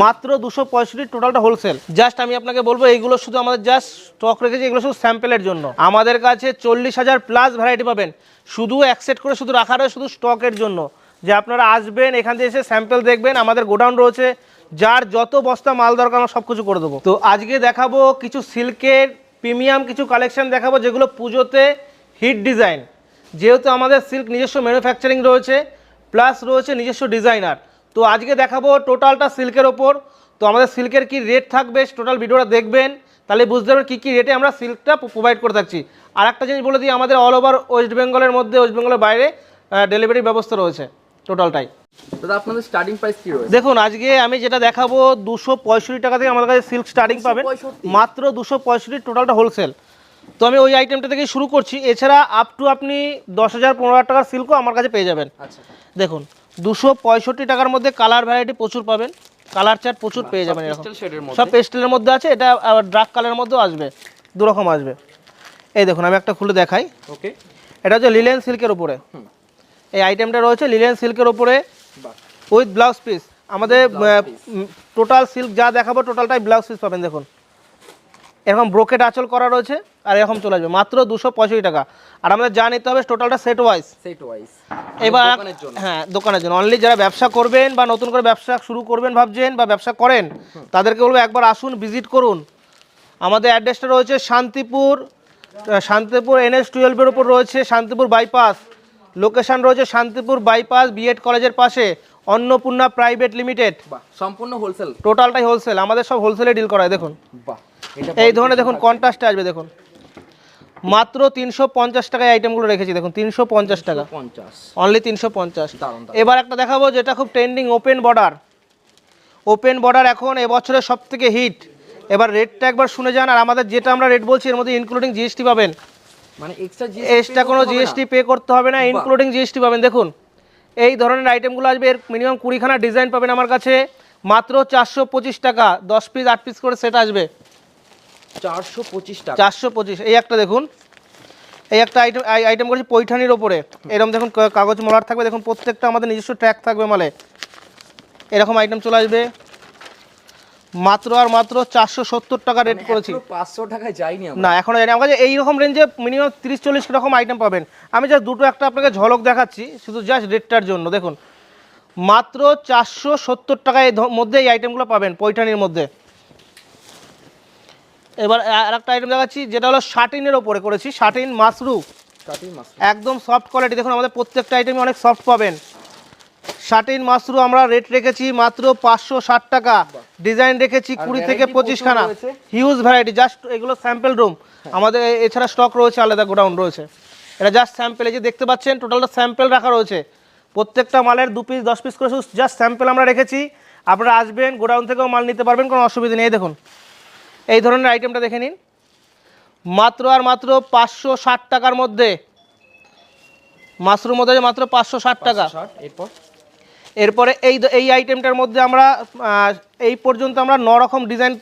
মাত্র 265 টোটালটা wholesale. Just আমি আপনাকে বলবো এইগুলো শুধু আমাদের জাস্ট স্টক রেখেছি, এগুলো শুধু স্যাম্পেলের জন্য। আমাদের কাছে 40,000 প্লাস ভ্যারাইটি পাবেন, শুধু এক সেট করে শুধু রাখা রয়েছে শুধু স্টকের জন্য, যে আপনারা আসবেন এখান থেকে এসে স্যাম্পেল দেখবেন। আমাদের গোডাউন রয়েছে, যার যত বস্তা মাল দরকার আমরা সব কিছু করে দেবো। তো আজকে দেখাবো কিছু সিল্কের প্রিমিয়াম কিছু কালেকশন দেখাবো, যেগুলো পুজোতে হিট ডিজাইন। যেহেতু আমাদের সিল্ক নিজস্ব ম্যানুফ্যাকচারিং রয়েছে, প্লাস রয়েছে নিজস্ব ডিজাইনার। তো আজকে দেখাবো টোটালটা সিল্কের ওপর। তো আমাদের সিল্কের কি রেট থাকবে টোটাল ভিডিওটা দেখবেন, তাহলে বুঝতে পারবেন কী কী রেটে আমরা সিল্কটা প্রোভাইড করে থাকছি। আর একটা জিনিস বলে দিই, আমাদের অল ওভার ওয়েস্ট বেঙ্গলের মধ্যে, ওয়েস্ট বেঙ্গলের বাইরে ডেলিভারি ব্যবস্থা রয়েছে টোটালটাই। দাদা আপনাদের স্টার্টিং প্রাইস কি রয়েছে? দেখুন আজকে আমি যেটা দেখাবো 265 টাকা থেকে আমাদের কাছে সিল্ক স্টার্টিং পাবেন, মাত্র 265 টোটালটা হোলসেল। তো আমি ওই আইটেমটা থেকেই শুরু করছি। এছাড়া আপ টু আপনি 10,000 15,000 টাকার সিল্কও আমার কাছে পেয়ে যাবেন। আচ্ছা, দেখুন 265 টাকার মধ্যে কালার ভ্যারাইটি প্রচুর পাবেন, কালার চার্ট প্রচুর পেয়ে যাবেন। এরকম সব পেস্টেলের মধ্যে আছে, এটা আবার ডার্ক কালারের মধ্যেও আসবে, দুরকম আসবে। এই দেখুন আমি একটা খুলে দেখাই। ওকে, এটা হচ্ছে লিলেন সিল্কের উপরে এই আইটেমটা রয়েছে, লিলেন সিল্কের উপরে উইথ ব্লাউজ পিস। আমাদের টোটাল সিল্ক যা দেখাবো টোটালটাই ব্লাউজ পিস পাবেন। দেখুন এরকম ব্রোকেট আঁচল করা রয়েছে, আর এরকম চলে আসবে মাত্র 265 টাকা। আর আমাদের যা নিতে হবে টোটালটা সেট ওয়াইজ। এবার হ্যাঁ, দোকানের জন্য অনলি। যারা ব্যবসা করবেন বা নতুন করে ব্যবসা শুরু করবেন ভাবছেন বা ব্যবসা করেন, তাদেরকে বলবো একবার আসুন, ভিজিট করুন। আমাদের অ্যাড্রেসটা রয়েছে শান্তিপুর NH12-এর উপর রয়েছে, শান্তিপুর বাইপাস। লোকেশন রয়েছে শান্তিপুর বাইপাস, বিএড কলেজের পাশে, অন্নপূর্ণা প্রাইভেট লিমিটেড। সম্পূর্ণ হোলসেল, টোটালটাই হোলসেল, আমাদের সব হোলসেলে ডিল করা হয়। দেখুন এই ধরনের দেখুন কন্ট্রাস্টে আসবে। দেখুন মাত্র 350 টাকায় আইটেমগুলো রেখেছি। দেখুন 350 টাকা, অনলি 350। এবার একটা দেখাবো যেটা খুব ট্রেন্ডিং, ওপেন বর্ডার এখন এবছরের সব থেকে হিট। এবার রেটটা একবার শুনে যান। আর আমাদের যেটা আমরা রেট বলছি এর মধ্যে ইনক্লুডিং জিএসটি পাবেন, মানে এক্সট্রা কোনো জিএসটি পে করতে হবে না, ইনক্লুডিং জিএসটি পাবেন। দেখুন এই ধরনের আইটেমগুলো আসবে, এর মিনিমাম 20খানা ডিজাইন পাবেন আমার কাছে, মাত্র 425 টাকা। 10 পিস 8 পিস করে সেট আসবে, 425 টাকা। 425। এই একটা দেখুন, এই একটা আইটেম করেছি পৈঠানির ওপরে। এরকম দেখুন কাগজ মলার থাকবে, দেখুন প্রত্যেকটা আমাদের নিজস্ব ট্র্যাক থাকবে মালে। এরকম আইটেম চলে আসবে, মাত্র আর মাত্র 470 টাকা রেট করেছি। 500 টাকায় যাইনি না, এখনো যাইনি। আমার কাছে এইরকম রেঞ্জে মিনিমাম 30-40 রকম আইটেম পাবেন। আমি জাস্ট দুটো একটা আপনাকে ঝলক দেখাচ্ছি শুধু জাস্ট রেটটার জন্য। দেখুন মাত্র 470 টাকায় মধ্যে এই আইটেমগুলো পাবেন পৈঠানির মধ্যে। এবার আর একটা আইটেম দেখাচ্ছি, যেটা হলো শাটিনের ওপরে করেছি, শাটিন মাশরু, একদম সফট কোয়ালিটি। দেখুন আমাদের প্রত্যেকটা আইটেমে অনেক সফট পাবেন। শাটিন মাশরু আমরা রেট রেখেছি মাত্র 560 টাকা। ডিজাইন রেখেছি 20 থেকে 25খানা, হিউজ ভ্যারাইটি। জাস্ট এগুলো স্যাম্পল রুম, আমাদের এছাড়া স্টক রয়েছে, আলাদা গোডাউন রয়েছে। এটা জাস্ট স্যাম্পল, এই যে দেখতে পাচ্ছেন টোটালটা স্যাম্পল রাখা রয়েছে। প্রত্যেকটা মালের 2 পিস 10 পিস করে জাস্ট স্যাম্পল আমরা রেখেছি। আপনারা আসবেন, গোডাউন থেকেও মাল নিতে পারবেন, কোনো অসুবিধা নেই। দেখুন এই ধরনের আইটেমটা দেখে নিন, মাত্র আর মাত্র 560 টাকার মধ্যে। মাশরুম মধ্যে মাত্র 560 টাকা। এরপরে এই আইটেমটার মধ্যে আমরা এই পর্যন্ত আমরা 9 রকম ডিজাইন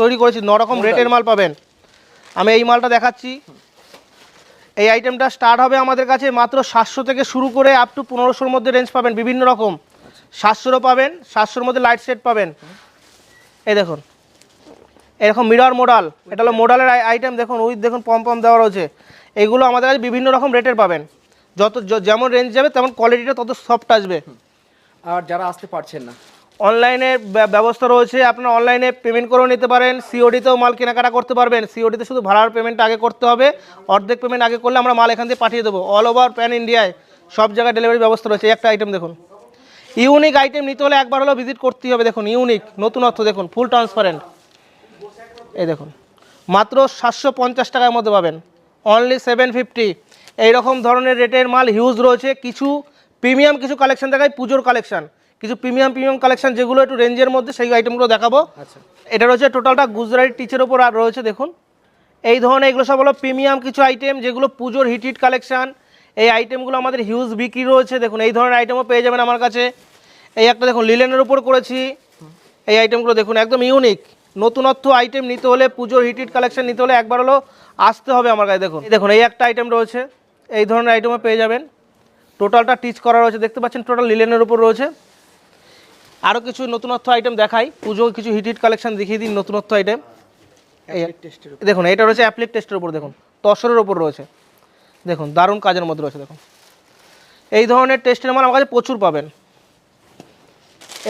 তৈরি করেছি, 9 রকম রেটের মাল পাবেন। আমি এই মালটা দেখাচ্ছি। এই আইটেমটা স্টার্ট হবে আমাদের কাছে মাত্র 700 থেকে শুরু করে আপ টু 1500-র মধ্যে রেঞ্জ পাবেন, বিভিন্ন রকম। 700-রও পাবেন, 700-র মধ্যে লাইট সেট পাবেন। এই দেখুন এরকম মিরর মডেল, এটা হলো মডেলের আইটেম। দেখুন উইথ দেখুন পম দেওয়া রয়েছে। এগুলো আমাদের কাছে বিভিন্ন রকম রেটের পাবেন, যত যেমন রেঞ্জ যাবে তেমন কোয়ালিটিটা তত সফট আসবে। আর যারা আসতে পারছেন না, অনলাইনে ব্যবস্থা রয়েছে, আপনারা অনলাইনে পেমেন্ট করেও নিতে পারেন, সিওডিতেও মাল কেনাকাটা করতে পারবেন। সিওডিতে শুধু ভাড়ার পেমেন্ট আগে করতে হবে, অর্ধেক পেমেন্ট আগে করলে আমরা মাল এখান থেকে পাঠিয়ে দেবো। অল ওভার প্যান ইন্ডিয়ায় সব জায়গায় ডেলিভারি ব্যবস্থা রয়েছে। একটা আইটেম দেখুন, ইউনিক আইটেম নিতে হলে একবার হলেও ভিজিট করতেই হবে। দেখুন ইউনিক নতুনত্ব, দেখুন ফুল ট্রান্সপারেন্ট। এই দেখুন মাত্র 750 টাকার মধ্যে পাবেন, অনলি 750। এইরকম ধরনের রেটের মাল হিউজ রয়েছে। কিছু প্রিমিয়াম কিছু কালেকশন দেখাই, পুজোর কালেকশন, কিছু প্রিমিয়াম কালেকশন যেগুলো একটু রেঞ্জের মধ্যে, সেই আইটেমগুলো দেখাবো। এটা রয়েছে টোটালটা গুজরাটি টিচের ওপর আর রয়েছে। দেখুন এই ধরনের এগুলো সব হলো প্রিমিয়াম কিছু আইটেম, যেগুলো পুজোর হিট কালেকশন। এই আইটেমগুলো আমাদের হিউজ বিক্রি রয়েছে। দেখুন এই ধরনের আইটেমও পেয়ে যাবেন আমার কাছে। এই একটা দেখুন লিলেনের উপর করেছি, এই আইটেমগুলো দেখুন একদম ইউনিক নতুনত্ব আইটেম। নিতে হলে পুজোর হিট কালেকশন নিতে হলে একবার হলো আসতে হবে আমার কাছে। দেখুন এই একটা আইটেম রয়েছে, এই ধরনের আইটেমও পেয়ে যাবেন। টোটালটা টিচ করা রয়েছে, দেখতে পাচ্ছেন টোটাল লিলেনের উপর রয়েছে। আরও কিছু নতুনত্ব আইটেম দেখাই, পুজো কিছু হিট হিট কালেকশন দেখিয়ে দিন নতুনত্ব আইটেম। এই দেখুন এটা রয়েছে অ্যাপ্লিক টেস্টের উপর, দেখুন তসরের ওপর রয়েছে, দেখুন দারুণ কাজের মধ্যে রয়েছে। দেখুন এই ধরনের টেস্টের মাল আমার কাছে প্রচুর পাবেন,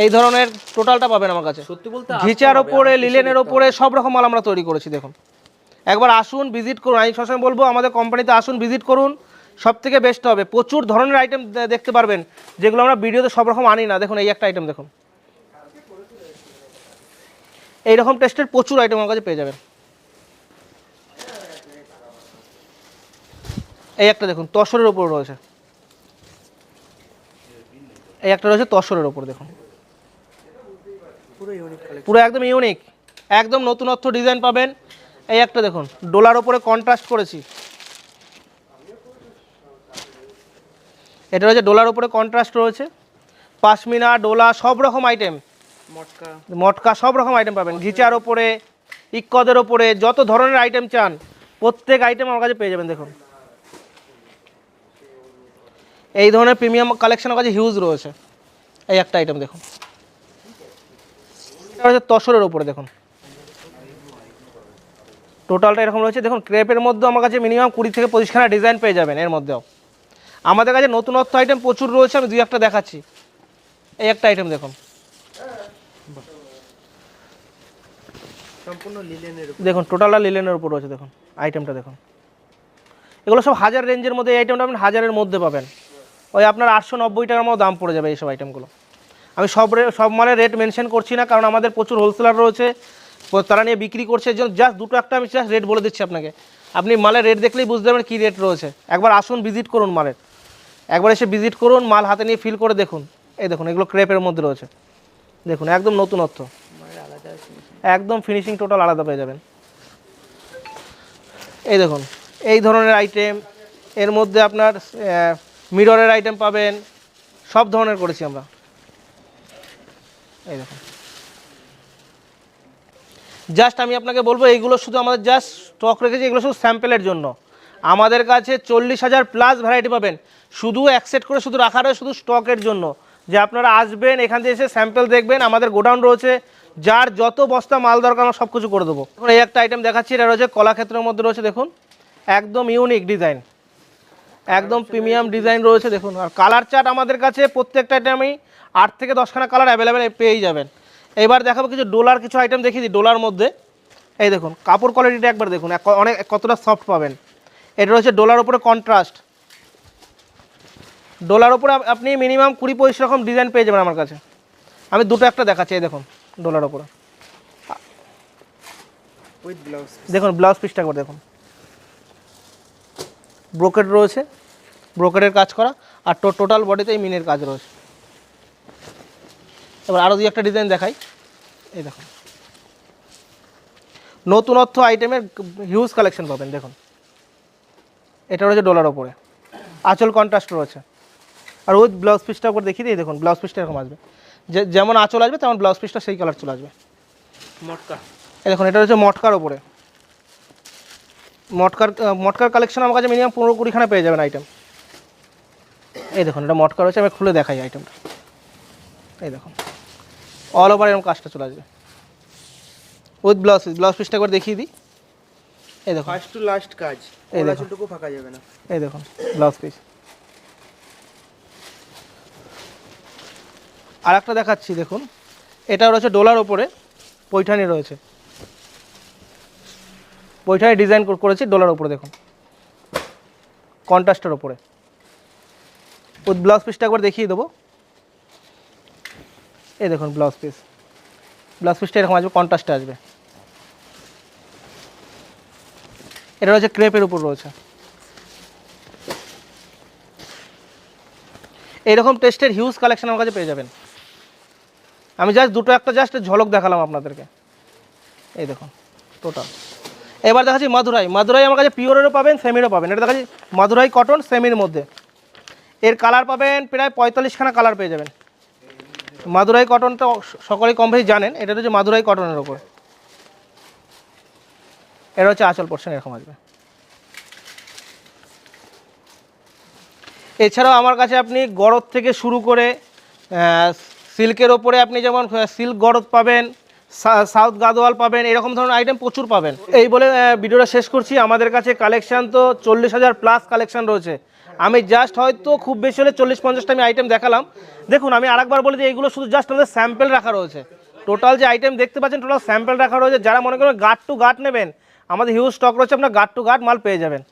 এই ধরনের টোটালটা পাবেন আমার কাছে। সত্যি বলতে ঘিচার ওপরে, লিলেনের ওপরে সব রকম মাল আমরা তৈরি করেছি। দেখুন একবার আসুন, ভিজিট করুন, আমি সবসময় বলবো আমাদের কোম্পানিতে আসুন, ভিজিট করুন, সব থেকে বেস্ট হবে। প্রচুর ধরনের আইটেম দেখতে পারবেন যেগুলো আমরা ভিডিওতে সব রকম আনি না। দেখুন এই একটা আইটেম দেখুন, এইরকম টেস্টের প্রচুর আইটেম আমার কাছে পেয়ে যাবেন। এই একটা দেখুন তসরের ওপর রয়েছে, এই একটা রয়েছে তসরের ওপর, দেখুন পুরো একদম ইউনিক, একদম নতুনত্ব ডিজাইন পাবেন। এই একটা দেখুন ডোলার ওপরে কন্ট্রাস্ট করেছি, এটা রয়েছে ডোলার ওপরে কন্ট্রাস্ট রয়েছে, পাশমিনা, ডোলা সব রকম আইটেম, মটকা সব রকম আইটেম পাবেন। ঘিচার ওপরে, ইক্কদের ওপরে যত ধরনের আইটেম চান প্রত্যেক আইটেম আমার কাছে পেয়ে যাবেন। দেখুন এই ধরনের প্রিমিয়াম কালেকশন আমার কাছে হিউজ রয়েছে। এই একটা আইটেম দেখুন, এটা হচ্ছে তসরের ওপরে, দেখুন টোটালটা এরকম রয়েছে। দেখুন ক্রেপের মধ্যে আমার কাছে মিনিমাম 20 থেকে 25খানা ডিজাইন পেয়ে যাবেন। এর মধ্যেও আমাদের কাছে নতুনত্ব আইটেম প্রচুর রয়েছে, আমি দুই একটা দেখাচ্ছি। এই একটা আইটেম দেখুন, সম্পূর্ণ লিলেনের দেখুন টোটালটা লিলেনের উপর রয়েছে। দেখুন আইটেমটা দেখুন, এগুলো সব 1000 রেঞ্জের মধ্যে, এই আইটেমটা আপনি 1000-এর মধ্যে পাবেন। ওই আপনার 890 টাকার মতো দাম পড়ে যাবে এইসব আইটেমগুলো। আমি সব মালের রেট মেনশন করছি না, কারণ আমাদের প্রচুর হোলসেলার রয়েছে, তারা নিয়ে বিক্রি করছে। জাস্ট দুটো একটা আমি জাস্ট রেট বলে দিচ্ছি আপনাকে, আপনি মালের রেট দেখলেই বুঝতে পারবেন কী রেট রয়েছে। একবার আসুন, ভিজিট করুন মালের, একবার এসে ভিজিট করুন, মাল হাতে নিয়ে ফিল করে দেখুন। এই দেখুন এগুলো ক্রেপের মধ্যে রয়েছে, দেখুন একদম নতুনত্ব, একদম ফিনিশিং টোটাল আলাদা পেয়ে যাবেন। এই দেখুন এই ধরনের আইটেম, এর মধ্যে আপনার মিররের আইটেম পাবেন, সব ধরনের করেছি আমরা। এই দেখুন জাস্ট আমি আপনাকে বলবো এইগুলো শুধু আমাদের জাস্ট স্টক রেখেছি, এগুলো শুধু স্যাম্পেলের জন্য। আমাদের কাছে 40,000 প্লাস ভ্যারাইটি পাবেন, শুধু অ্যাকসেপ্ট করে শুধু রাখা রয়েছে শুধু স্টকের জন্য, যে আপনারা আসবেন এখান থেকে এসে স্যাম্পেল দেখবেন। আমাদের গোডাউন রয়েছে, যার যত বস্তা মাল দরকার আমরা সব কিছু করে দেবো। এখন এই একটা আইটেম দেখাচ্ছি, এটা রয়েছে কলাক্ষেত্রের মধ্যে রয়েছে, দেখুন একদম ইউনিক ডিজাইন, একদম প্রিমিয়াম ডিজাইন রয়েছে। দেখুন আর কালার চার্ট আমাদের কাছে প্রত্যেকটা আইটেমই 8 থেকে 10খানা কালার অ্যাভেলেবেল পেয়েই যাবেন। এবার দেখাবো কিছু ডোলার কিছু আইটেম দেখিয়ে দিই। ডোলার মধ্যে এই দেখুন কাপড় কোয়ালিটিটা একবার দেখুন, অনেক কতটা সফট পাবেন। এটা রয়েছে ডোলার উপরে কন্ট্রাস্ট, ডোলার উপরে আপনি মিনিমাম 20-25 রকম ডিজাইন পেয়ে যাবেন আমার কাছে। আমি দুটো একটা দেখাচ্ছি, এই দেখুন ডলার উপরে, উইথ ব্লাউজ। দেখুন ব্লাউজ পিসটা একবার দেখুন, ব্রোকেড রয়েছে, ব্রোকেডের কাজ করা, আর টোটাল বডিতে এই মিনের কাজ রয়েছে। এবার আরও দুই একটা ডিজাইন দেখাই। এই দেখুন নতুনত্ব আইটেমের হিউজ কালেকশন পাবেন। দেখুন এটা রয়েছে ডলার ওপরে, আঁচল কন্ট্রাস্ট রয়েছে, আর উইথ ব্লাউজ পিসটা উপর দেখিয়ে দিই। দেখুন ব্লাউজ পিসটা এরকম আসবে, যেমন আঁচল আসবে তেমন ব্লাউজ পিসটা সেই কালার চলে আসবে। মটকা, এই দেখুন এটা হচ্ছে মটকার ওপরে, মটকার কালেকশন আমার কাছে মিনিমাম 15-20খানা পেয়ে যাবেন আইটেম। এই দেখুন এটা মটকা রয়েছে, আমি খুলে দেখাই আইটেমটা। এই দেখুন অল ওভার এরকম কাজটা চলে আসবে উইথ ব্লাউজ পিসটা একবার দেখিয়ে দিই। এই দেখুন ফার্স্ট টু লাস্ট কাজ, এই দেখুন চুলটুকু ফাঁকা যাবে না। এই দেখুন ব্লাউজ পিস। আর একটা দেখাচ্ছি, দেখুন এটা রয়েছে ডলার ওপরে, পৈঠানি রয়েছে, পৈঠানি ডিজাইন করেছি ডলার ওপরে। দেখুন কন্ট্রাস্টের ওপরে উইথ ব্লাউজ পিসটা একবার দেখিয়ে দেবো। এই দেখুন ব্লাউজ পিসটা এরকম আসবে, কন্ট্রাস্টে আসবে। এটা রয়েছে ক্রেপের উপর রয়েছে, এইরকম টেস্টের হিউজ কালেকশন আমার কাছে পেয়ে যাবেন। আমি জাস্ট দুটো একটা ঝলক দেখালাম আপনাদেরকে। এই দেখুন টোটাল। এবার দেখাচ্ছি মাদুরাই আমার কাছে পিওরেরও পাবেন, সেমিরও পাবেন। এটা দেখাচ্ছি মাদুরাই কটন সেমির মধ্যে, এর কালার পাবেন প্রায় 45খানা কালার পেয়ে যাবেন। মাদুরাই কটনটা সকলেই কম বেশি জানেন, এটা হচ্ছে মাদুরাই কটনের ওপর। এটা হচ্ছে আঁচল পোর্শন এরকম আসবে। এছাড়াও আমার কাছে আপনি গরদ থেকে শুরু করে সিল্কের ওপরে আপনি যেমন সিল্ক গরদ পাবেন, সাউথ গাদোয়াল পাবেন, এরকম ধরনের আইটেম প্রচুর পাবেন। এই বলে ভিডিওটা শেষ করছি। আমাদের কাছে কালেকশন তো 40,000 প্লাস কালেকশন রয়েছে। আমি জাস্ট হয়তো খুব বেশি হলে 40-50টা আমি আইটেম দেখালাম। দেখুন আমি আরেকবার বলি যে এইগুলো শুধু জাস্ট আমাদের স্যাম্পল রাখা রয়েছে। টোটাল যে আইটেম দেখতে পাচ্ছেন টোটাল স্যাম্পল রাখা রয়েছে। যারা মনে করেন গার্ড টু গার্ড নেবেন, আমাদের হিউজ স্টক রয়েছে, আপনার গার্ড টু গার্ড মাল পেয়ে যাবেন।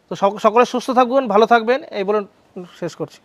তো সকলে সুস্থ থাকবেন, ভালো থাকবেন, এই বলে শেষ করছি।